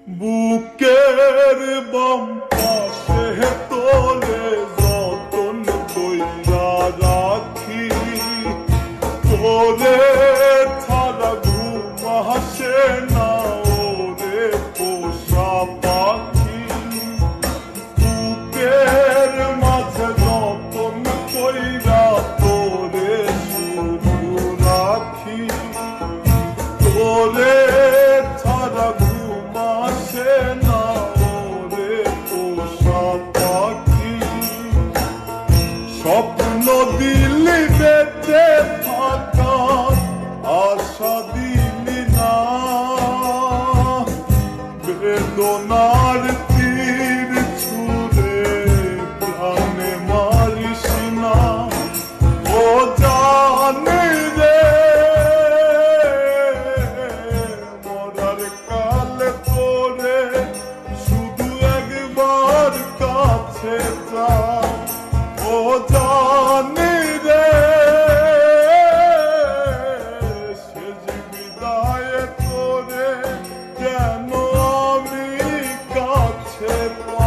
বুকের বাম পাশে তোরে যতন কইরা রাখি, তোরে ছাড়া ঘুম আসে না ওরে পোষা পাখি। বুকের মাঝে যতন কইরা তোরে শুধু রাখি, তোরে ছাড়া ঘুম আসে না ওরে পোষা পাখি। স্বপ্ন দিলি বেঁচে থাকার আশা দিলি না, বেদনার তীর ছুঁড়ে প্রাণে মারিস না। ও জানি রে মরার কালে তোরে শুধু একবার কাছে যা। ও জানি রে শেষ বিদায়ে তোরে যেন আমি কাছে পাই।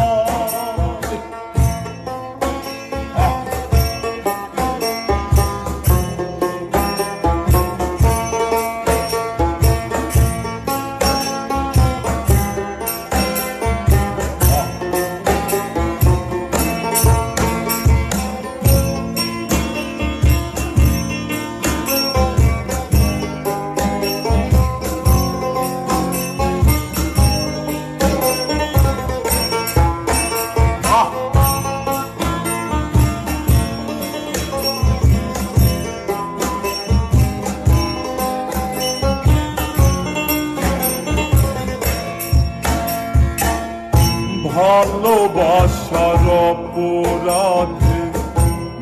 ভালোবাসার অপরাধে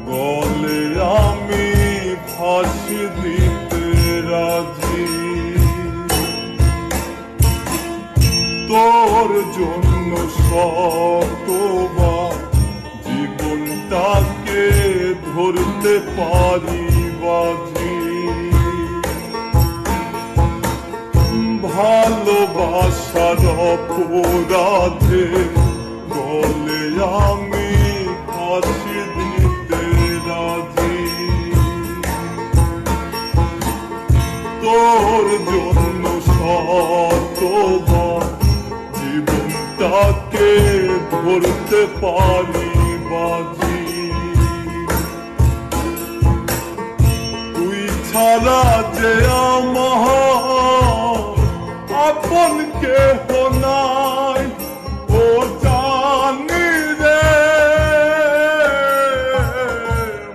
গলে আমি ফাঁসি দিতে রাজি, তোর জন্য শতবার জীবনটাকে ধরতে পারি বাজি। ভালোবাসার অপরাধে গলে আমি ফাঁসি দিতে রাজি, তোর জন্য শতবার জীবনটাকে ধরতে পারি বাজি। তুই ছাড়া যে আমার আপন কেহ নাই, ও জানি রে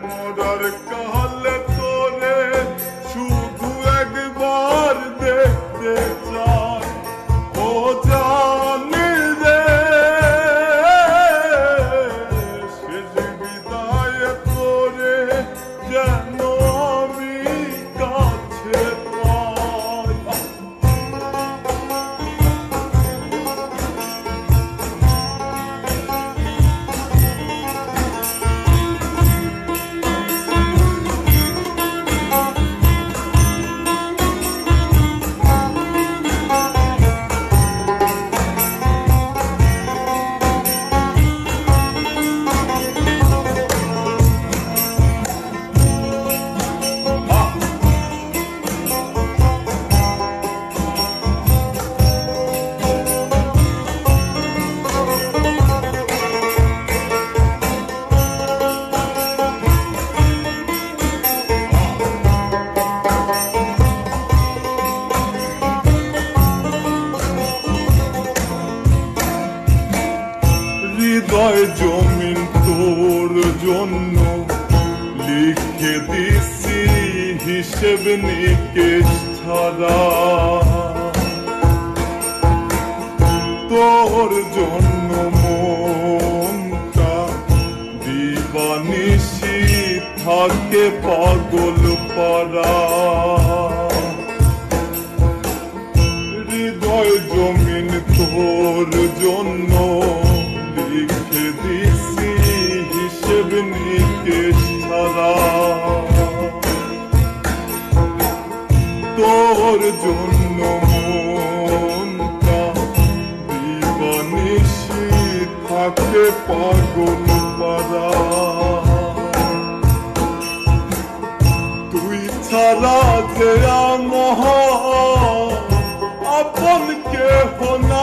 মরার কালে তোরে শুধু একবার দেখতে চাই। ও জানি রে শেষ বিদায়ে তোরে যেন আমি কাছে পাই। হৃদয় জমিন তোর জন্য লিখে দিছি হিসেব নিকেশ ছাড়া, তোর জন্য মনটা দিবানিশি থাকে পাগল পারা। হৃদয় জমিন তোর জন্য লিখে দিছি হিসেব নিকেশ ছাড়া, তোর জন্য মনটা থাকে পাগল পারা। তুই ছাড়া যে আমার আপন কেহ না।